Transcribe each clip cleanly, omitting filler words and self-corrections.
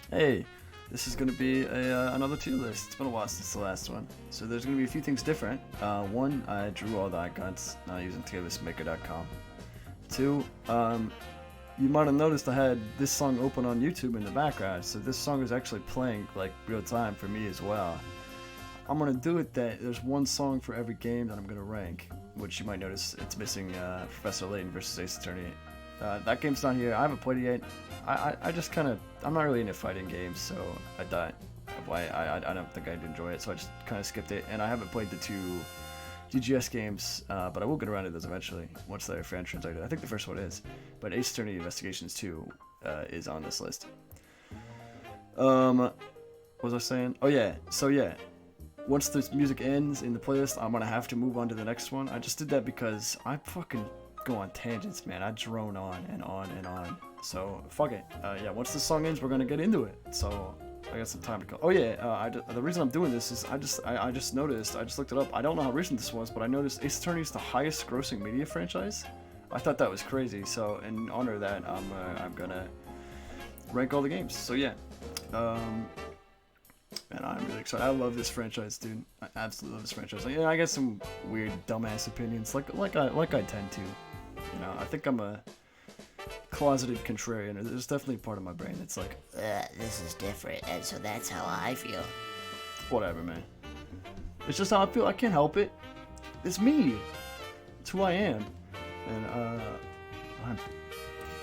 Hey, this is going to be another tier list. It's been a while since the last one. So there's going to be a few things different. One, I drew all the icons using tierlistmaker.com. Two, you might have noticed I had this song open on YouTube in the background, so this song is actually playing like real time for me as well. I'm going to do it that there's one song for every game that I'm going to rank, which you might notice it's missing Professor Layton versus Ace Attorney. That game's not here. I haven't played it yet. I just kind of, I'm not really into fighting games, so I don't think I'd enjoy it, so I just kind of skipped it. And I haven't played the two DGS games, but I will get around to those eventually once they're fan translated. I think the first one is, but Ace Attorney Investigations 2 is on this list. What was I saying? Oh yeah, so yeah. Once the music ends in the playlist, I'm gonna have to move on to the next one. I just did that because I fucking go on tangents, man. I drone on and on and on. So fuck it. Yeah, once the song ends, we're gonna get into it. So I got some time to go. Oh yeah, the reason I'm doing this is I just noticed. I just looked it up. I don't know how recent this was, but I noticed Ace Attorney is the highest grossing media franchise. I thought that was crazy. So in honor of that, I'm gonna rank all the games. So yeah. And I'm really excited. I love this franchise, dude. I absolutely love this franchise. Like, yeah, I got some weird, dumbass opinions, like I tend to. You know, I think I'm a closeted contrarian. There's definitely part of my brain that's like, this is different, and so that's how I feel. whatever, man. It's just how I feel. I can't help it. It's me. It's who I am. And I'm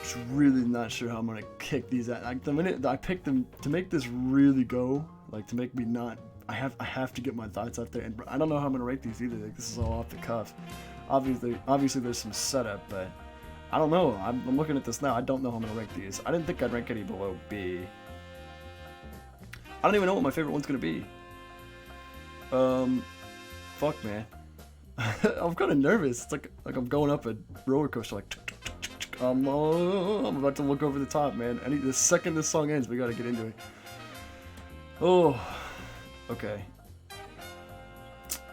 just really not sure how I'm gonna kick these out. Like the minute I picked them to make this really go, like to make me not, I have to get my thoughts out there, and I don't know how I'm gonna rate these either. Like this is all off the cuff. Obviously there's some setup, but I don't know. I'm looking at this now. I don't know how I'm gonna rank these. I didn't think I'd rank any below B. I don't even know what my favorite one's gonna be. Fuck, man. I'm kind of nervous. It's like I'm going up a roller coaster. Like, I'm about to look over the top, man. The second this song ends, we gotta get into it. Oh, okay.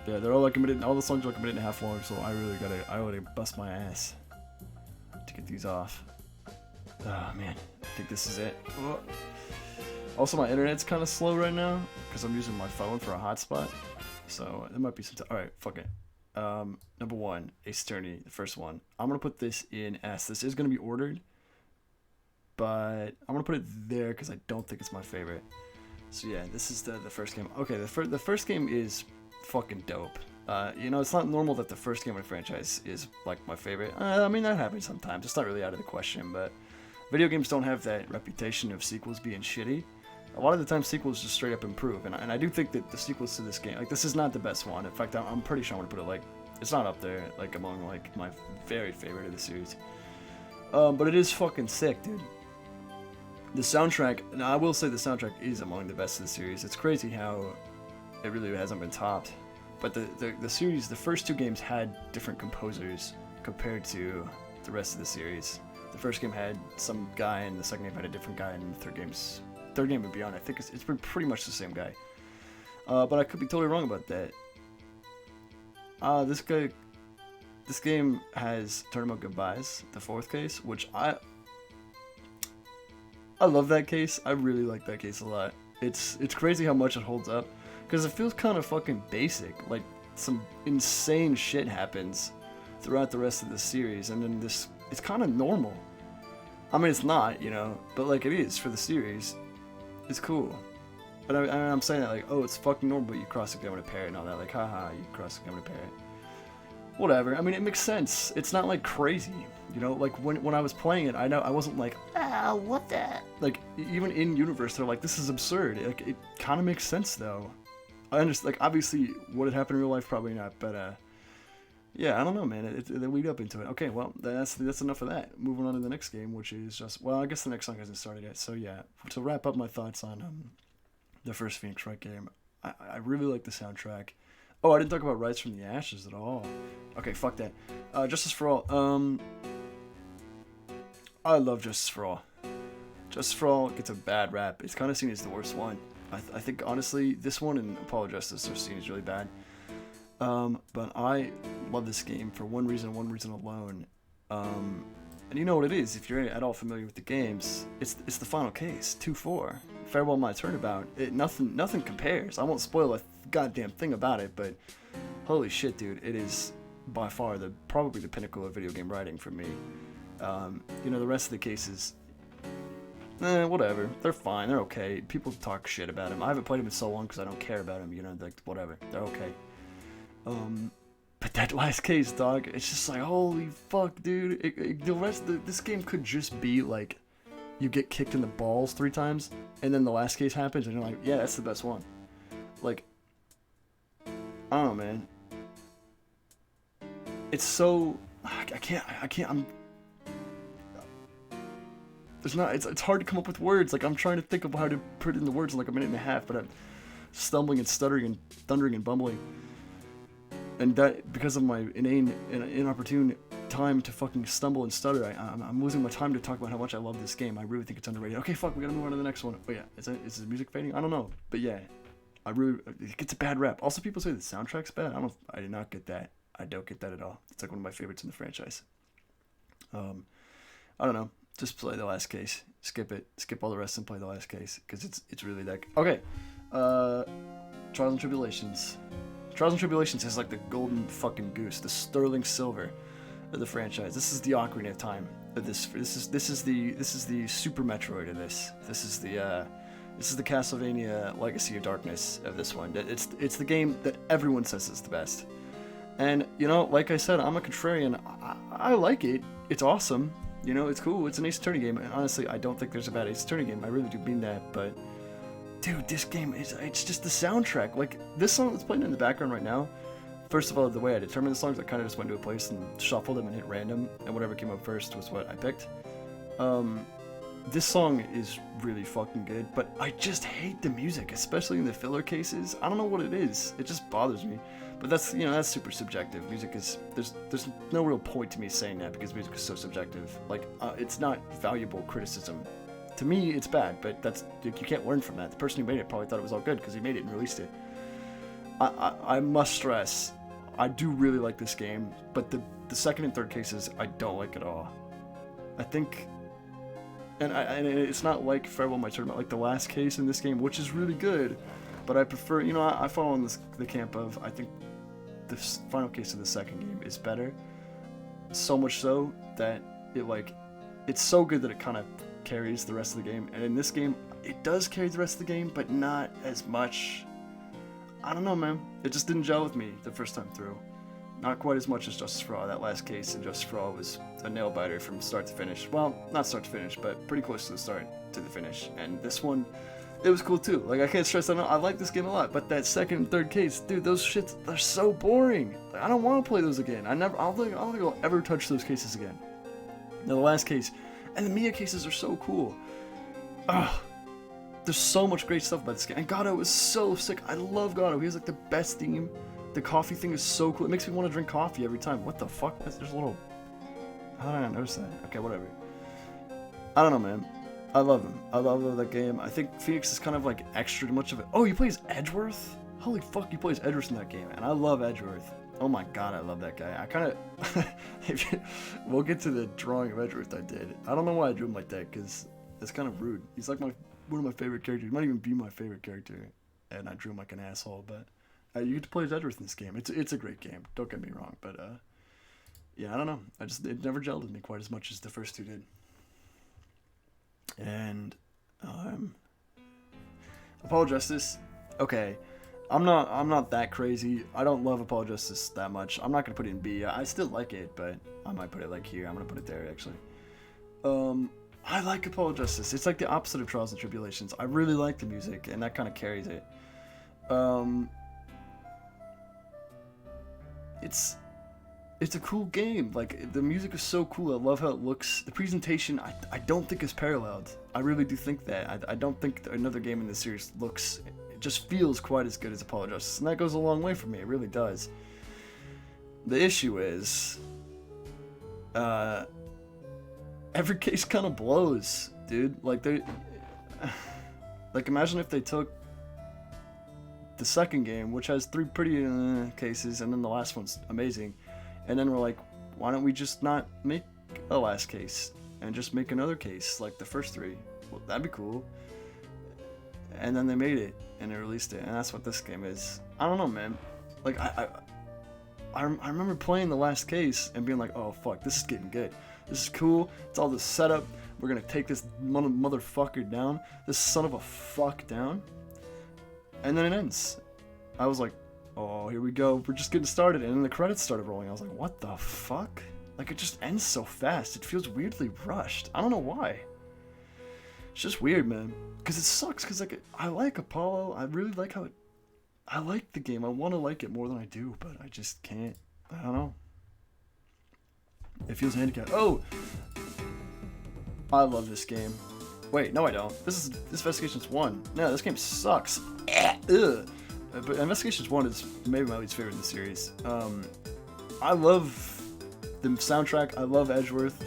Yeah, they're all like committed. All the songs are like a minute and a half long, so I gotta bust my ass to get these off. Oh man, I think this is it. Oh. Also, my internet's kind of slow right now because I'm using my phone for a hotspot. So there might be some. Alright, fuck it. Number one, Ace Attorney, the first one. I'm gonna put this in S. This is gonna be ordered, but I'm gonna put it there because I don't think it's my favorite. So yeah, this is the first game. Okay, the first game is fucking dope. You know, it's not normal that the first game of a franchise is like my favorite. I mean, that happens sometimes. It's not really out of the question, but video games don't have that reputation of sequels being shitty. A lot of the time, sequels just straight up improve, and I do think that the sequels to this game, like this is not the best one. In fact, I'm pretty sure I'm gonna put it like, it's not up there, like among like my very favorite of the series. But it is fucking sick, dude. The soundtrack, now I will say the soundtrack is among the best of the series. It's crazy how it really hasn't been topped. But the series, the first two games had different composers compared to the rest of the series. The first game had some guy, and the second game had a different guy, and the third game and beyond, I think it's been pretty much the same guy. But I could be totally wrong about that. This game has Tournament Goodbyes, the fourth case, which I love that case. I really like that case a lot. It's crazy how much it holds up, because it feels kind of fucking basic. Like some insane shit happens throughout the rest of the series, and then it's kind of normal. I mean, it's not, you know, but like it is for the series. It's cool. But I'm saying that like, oh, it's fucking normal, but you cross-examine a parrot and all that. Like, haha, you cross-examine a parrot. Whatever. I mean, it makes sense. It's not like crazy, you know. Like when I was playing it, I wasn't like, What the? like even in universe, they're like, this is absurd. Like it kind of makes sense though. I understand. Like obviously, would it happen in real life? Probably not. But yeah, I don't know, man. They lead up into it. Okay, well, that's enough of that. Moving on to the next game, which is just, well, I guess the next song hasn't started yet. So yeah, to wrap up my thoughts on the first Phoenix Wright game, I really like the soundtrack. Oh, I didn't talk about Rise from the Ashes at all. Okay, fuck that. Justice for All. I love Justice for All. Justice for All gets a bad rap. It's kind of seen as the worst one. I think honestly, this one and Apollo Justice are seen as really bad. But I love this game for one reason alone. And you know what it is, if you're at all familiar with the games, it's the final case, 2-4. Farewell My Turnabout, nothing compares. I won't spoil a goddamn thing about it, but holy shit, dude, it is by far probably the pinnacle of video game writing for me. You know, the rest of the cases, whatever. They're fine. They're okay. People talk shit about them. I haven't played them in so long because I don't care about them. You know, like whatever. They're okay. But that last case, dog, it's just like, holy fuck, dude. The rest of this game could just be like, you get kicked in the balls 3 times, and then the last case happens, and you're like, yeah, that's the best one. Like, I don't know, man. It's so, it's hard to come up with words. Like, I'm trying to think of how to put it into words in like a minute and a half, but I'm stumbling and stuttering and thundering and bumbling. And that, because of my inopportune time to fucking stumble and stutter, I'm losing my time to talk about how much I love this game. I really think it's underrated. Okay, fuck, we gotta move on to the next one. Oh yeah, is the music fading? I don't know, but yeah, it gets a bad rep. Also, people say the soundtrack's bad. I did not get that. I don't get that at all. It's like one of my favorites in the franchise. I don't know. Just play the last case. Skip it. Skip all the rest and play the last case, because it's really that. Okay. Trials and Tribulations. Trials and Tribulations is like the golden fucking goose, the sterling silver of the franchise. This is the Ocarina of Time of this. This is the Super Metroid of this. This is the Castlevania Legacy of Darkness of this one. It's the game that everyone says is the best. And you know, like I said, I'm a contrarian. I like it. It's awesome. You know, it's cool. It's an Ace Attorney game, and honestly, I don't think there's a bad Ace Attorney game. I really do mean that, but. Dude, this game it's just the soundtrack. Like, this song that's playing in the background right now, first of all, the way I determined the songs, I kind of just went to a place and shuffled them and hit random, and whatever came up first was what I picked. This song is really fucking good, but I just hate the music, especially in the filler cases. I don't know what it is. It just bothers me. But that's, you know, that's super subjective. Music is, there's no real point to me saying that because music is so subjective. Like, it's not valuable criticism. To me, it's bad, but that's, you can't learn from that. The person who made it probably thought it was all good because he made it and released it. I must stress, I do really like this game, but the second and third cases, I don't like at all. I think, and it's not like Farewell My Turnabout, like the last case in this game, which is really good, but I prefer, you know, I fall in the camp of, I think the final case of the second game is better. So much so that it's so good that it kind of carries the rest of the game, and in this game it does carry the rest of the game, but not as much. I don't know, man, it just didn't gel with me the first time through. Not quite as much as Justice for All. That last case in Justice for All was a nail biter from start to finish. Well, not start to finish, but pretty close to the start to the finish. And this one, it was cool too. Like, I can't stress that enough. I like this game a lot, but that second and third case, dude, those shits, they're so boring. Like, I don't want to play those again. I don't think I'll ever touch those cases again. Now, the last case, and the Mia cases are so cool. Ugh. There's so much great stuff about this game. And Gato is so sick. I love Gato. He has like the best theme. The coffee thing is so cool. It makes me want to drink coffee every time. What the fuck? There's a little... How did I not notice that? Okay, whatever. I don't know, man. I love him. I love that game. I think Phoenix is kind of like extra much of it. Oh, he plays Edgeworth? Holy fuck, he plays Edgeworth in that game. And I love Edgeworth. Oh my god, I love that guy. I kind of... We'll get to the drawing of Edgeworth I did. I don't know why I drew him like that, because it's kind of rude. He's like one of my favorite characters. He might even be my favorite character. And I drew him like an asshole, but... you get to play as Edgeworth in this game. It's a great game. Don't get me wrong, but yeah, I don't know. It never gelled with me quite as much as the first two did. And Apollo Justice. Okay, I'm not that crazy. I don't love Apollo Justice that much. I'm not gonna put it in B. I still like it, but I might put it like here. I'm gonna put it there actually. I like Apollo Justice. It's like the opposite of Trials and Tribulations. I really like the music, and that kind of carries it. It's a cool game. Like, the music is so cool. I love how it looks. The presentation, I don't think is paralleled. I really do think that. I don't think another game in this series looks, it just feels quite as good as Apollo Justice, and that goes a long way for me. It really does. The issue is, every case kind of blows, dude. Like, imagine if they took the second game, which has 3 pretty cases, and then the last one's amazing, and then we're like, why don't we just not make a last case and just make another case like the first 3? Well, that'd be cool. and then they made it and they released it, and that's what this game is. I don't know, man. Like I remember playing the last case and being like, oh fuck, this is getting good. This is cool. It's all this setup. We're gonna take this motherfucker down. This son of a fuck down. And then it ends. I was like, oh, here we go. We're just getting started. And then the credits started rolling. I was like, what the fuck? Like, it just ends so fast. It feels weirdly rushed. I don't know why. It's just weird, man. Because it sucks. Because, like, I like Apollo. I really like how it... I like the game. I want to like it more than I do. But I just can't. I don't know. It feels handicapped. Oh! I love this game. Wait, no I don't. This Investigations 1. No, this game sucks. Ugh. But Investigations 1 is maybe my least favorite in the series. I love the soundtrack. I love Edgeworth.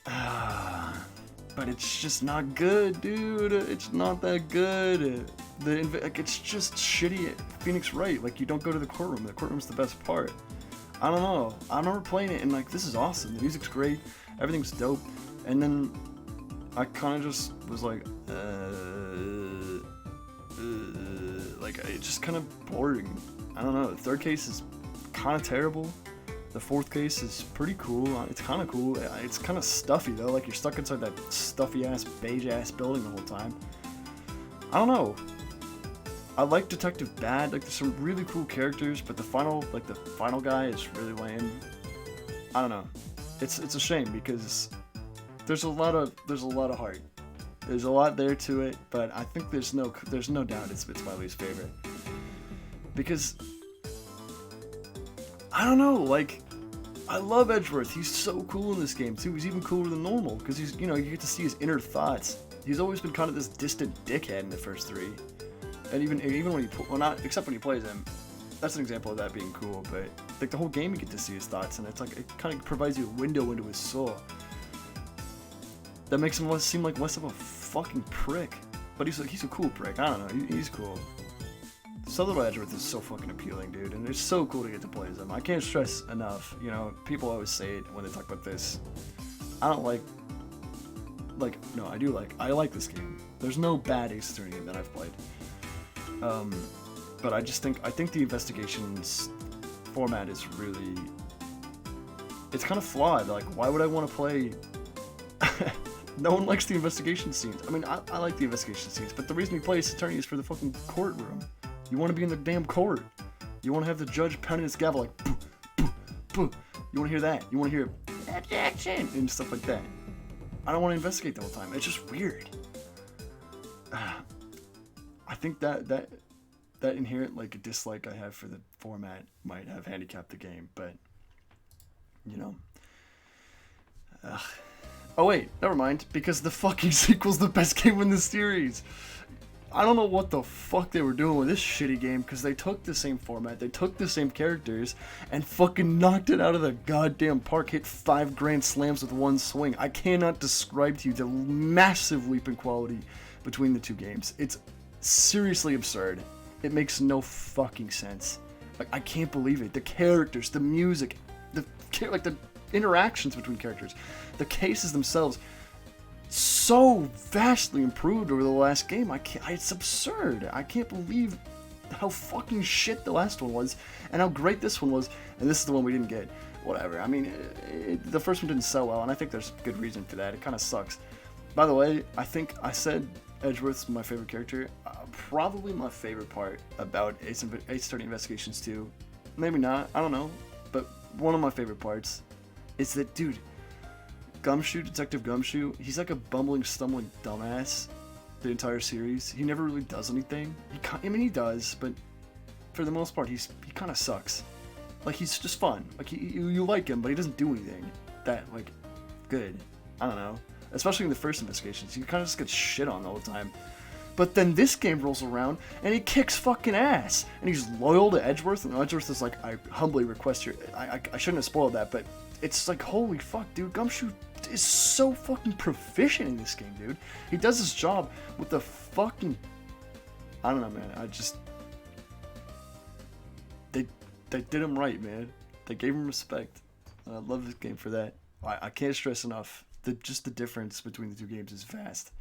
But it's just not good, dude. It's not that good. It's just shitty Phoenix Wright. Like, you don't go to the courtroom. The courtroom's the best part. I don't know. I remember playing it and, like, this is awesome. The music's great. Everything's dope. And then I kind of just was like, it's just kind of boring. I don't know. The third case is kind of terrible. The fourth case is pretty cool. It's kind of cool. It's kind of stuffy though. Like, you're stuck inside that stuffy ass, beige ass building the whole time. I don't know. I like Detective Bad. Like, there's some really cool characters, but the final guy is really lame. I don't know. It's a shame because there's a lot of heart. There's a lot there to it, but I think there's no doubt it's my least favorite. Because I don't know, like, I love Edgeworth. He's so cool in this game too. He's even cooler than normal because he's, you get to see his inner thoughts. He's always been kind of this distant dickhead in the first three, and even when except when he plays him, that's an example of that being cool. But like the whole game, you get to see his thoughts, and it's like it kind of provides you a window into his soul. That makes him seem like less of a fucking prick. But he's a cool prick. I don't know. He's cool. Southern Edgeworth is so fucking appealing, dude, and it's so cool to get to play as him. I can't stress enough. People always say it when they talk about this. I don't like. No, I do like. I like this game. There's no bad Ace Attorney game that I've played. But I think the investigations format is really. It's kind of flawed. Like, why would I want to play? No one likes the investigation scenes. I mean, I like the investigation scenes, but the reason we play Ace Attorney is for the fucking courtroom. You want to be in the damn court. You want to have the judge pounding his gavel like, boo, boo, boo. You want to hear that. You want to hear objection and stuff like that. I don't want to investigate the whole time. It's just weird. I think that inherent like dislike I have for the format might have handicapped the game, but Oh wait, never mind, because the fucking sequel's the best game in the series. I don't know what the fuck they were doing with this shitty game, because they took the same format, they took the same characters, and fucking knocked it out of the goddamn park, hit 5 grand slams with one swing. I cannot describe to you the massive leap in quality between the two games. It's seriously absurd. It makes no fucking sense. Like, I can't believe it. The characters, the music, the interactions between characters, the cases themselves, so vastly improved over the last game. It's absurd. I can't believe how fucking shit the last one was and how great this one was, and this is the one we didn't get. Whatever. I mean, the first one didn't sell well, and I think there's good reason for that. It kind of sucks. By the way, I think I said Edgeworth's my favorite character. Probably my favorite part about Ace Attorney Investigations 2. Maybe not. I don't know. But one of my favorite parts is that, dude, Detective Gumshoe, he's like a bumbling, stumbling dumbass the entire series. He never really does anything. He does, but for the most part, he kind of sucks. Like, he's just fun. Like, you like him, but he doesn't do anything that, like, good. I don't know. Especially in the first investigations. He kind of just gets shit on the whole time. But then this game rolls around, and he kicks fucking ass. And he's loyal to Edgeworth, and Edgeworth is like, I humbly request your... I shouldn't have spoiled that, but it's like, holy fuck, dude. Gumshoe is so fucking proficient in this game, dude. He does his job with the fucking... I don't know, man. They did him right, man. They gave him respect. I love this game for that. I can't stress enough. Just the difference between the two games is vast.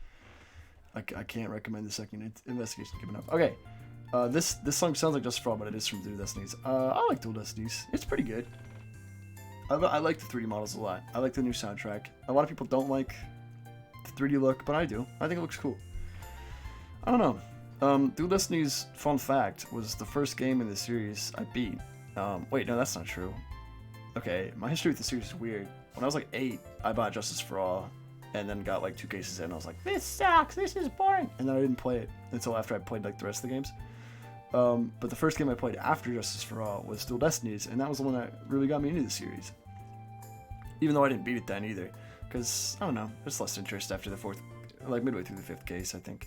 I can't recommend the second investigation given up. Okay, this song sounds like Just for All, but it is from Dual Destinies. I like Dual Destinies. It's pretty good. I like the 3D models a lot. I like the new soundtrack. A lot of people don't like the 3D look, but I do. I think it looks cool. I don't know. Dual Destinies, fun fact, was the first game in the series I beat. Wait, no, that's not true. Okay, my history with the series is weird. When I was like 8, I bought Justice for All, and then got like 2 cases in, and I was like, this sucks, this is boring! And then I didn't play it until after I played like the rest of the games. But the first game I played after Justice for All was Dual Destinies, and that was the one that really got me into the series. Even though I didn't beat it then either, because, I don't know, there's less interest after the 4th, like midway through the 5th case, I think.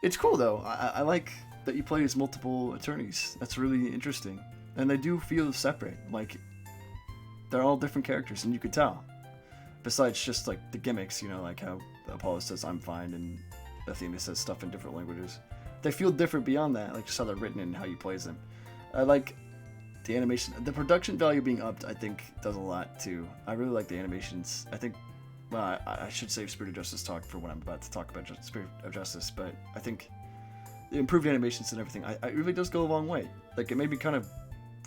It's cool though, I like that you play as multiple attorneys, that's really interesting. And they do feel separate, like, they're all different characters, and you could tell. Besides just, like, the gimmicks, you know, like how Apollo says, I'm fine, and Athena says stuff in different languages. They feel different beyond that, like just how they're written and how you plays them. I like the animation, the production value being upped, I think, does a lot, too. I really like the animations. I think, well, I should save Spirit of Justice talk for when I'm about to talk about Spirit of Justice, but I think the improved animations and everything, it really does go a long way. Like, it made me kind of,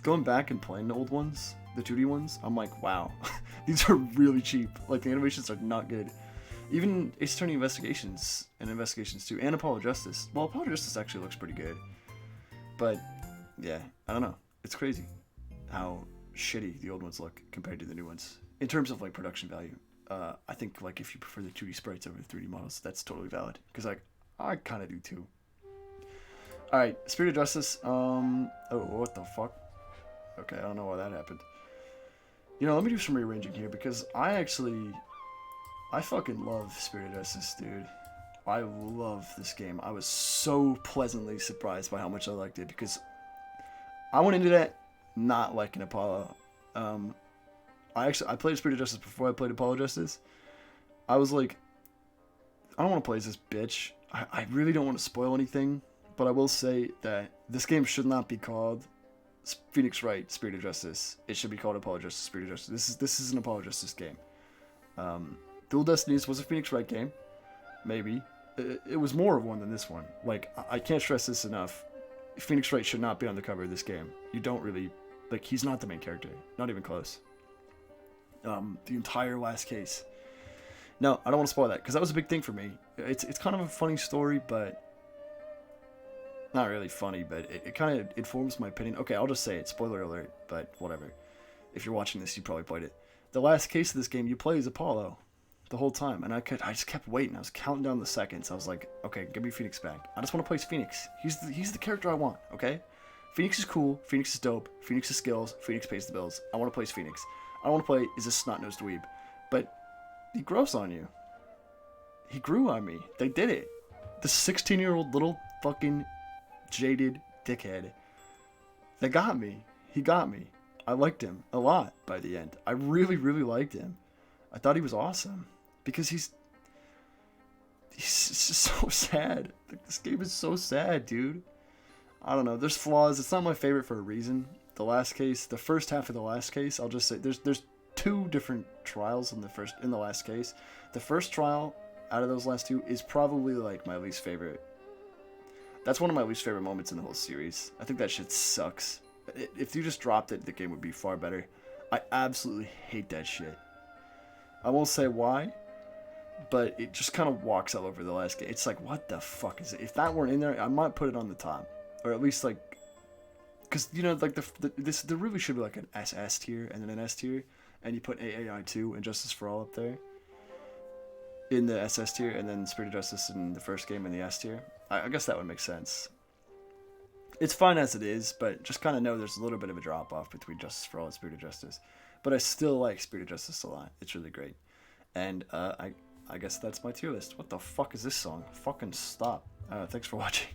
going back and playing the old ones, the 2D ones, I'm like, wow, these are really cheap. Like, the animations are not good. Even Ace Attorney Investigations and Investigations 2 and Apollo Justice. Well, Apollo Justice actually looks pretty good. But, yeah, I don't know. It's crazy how shitty the old ones look compared to the new ones. In terms of, like, production value. I think, like, if you prefer the 2D sprites over the 3D models, that's totally valid. Because, like, I kind of do, too. Alright, Spirit of Justice. Oh, what the fuck? Okay, I don't know why that happened. You know, let me do some rearranging here, because I fucking love Spirit of Justice, dude. I love this game. I was so pleasantly surprised by how much I liked it, because I went into that not liking Apollo. I played Spirit of Justice before I played Apollo Justice. I was like, I don't want to play as this bitch. I really don't want to spoil anything, but I will say that this game should not be called Phoenix Wright Spirit of Justice. It should be called Apollo Justice Spirit of Justice. This is an Apollo Justice game. Dual Destinies was a Phoenix Wright game, maybe. It was more of one than this one. Like, I can't stress this enough. Phoenix Wright should not be on the cover of this game. You don't really, like, he's not the main character, not even close. The entire last case. No, I don't want to spoil that, because that was a big thing for me. It's kind of a funny story, but not really funny, but it kind of informs my opinion. Okay, I'll just say it. Spoiler alert, but whatever. If you're watching this, you probably played it. The last case of this game, you play as Apollo the whole time, and I just kept waiting. I was counting down the seconds. I was like, okay, give me Phoenix back. I just want to play as Phoenix. He's the character I want, okay? Phoenix is cool. Phoenix is dope. Phoenix is skills. Phoenix pays the bills. I want to play as Phoenix. I want to play as a snot-nosed dweeb. But he grows on you. He grew on me. They did it. The 16-year-old little fucking jaded dickhead. They got me. He got me. I liked him a lot by the end. I really, really liked him. I thought he was awesome. Because he's just so sad. Like, this game is so sad, dude. I don't know. There's flaws. It's not my favorite for a reason. The last case, the first half of the last case, I'll just say there's 2 different trials in the last case. The first trial out of those last 2 is probably like my least favorite. That's one of my least favorite moments in the whole series. I think that shit sucks. If you just dropped it, the game would be far better. I absolutely hate that shit. I won't say why, but it just kind of walks all over the last game. It's like, what the fuck is it? If that weren't in there, I might put it on the top, or at least like, because you know, like there really should be like an SS tier and then an S tier, and you put AAI2 and Justice for All up there in the SS tier, and then Spirit of Justice in the first game in the S tier. I guess that would make sense. It's fine as it is, but just kind of know there's a little bit of a drop off between Justice for All and Spirit of Justice. But I still like Spirit of Justice a lot. It's really great. And I guess that's my tier list. What the fuck is this song? Fucking stop. Thanks for watching.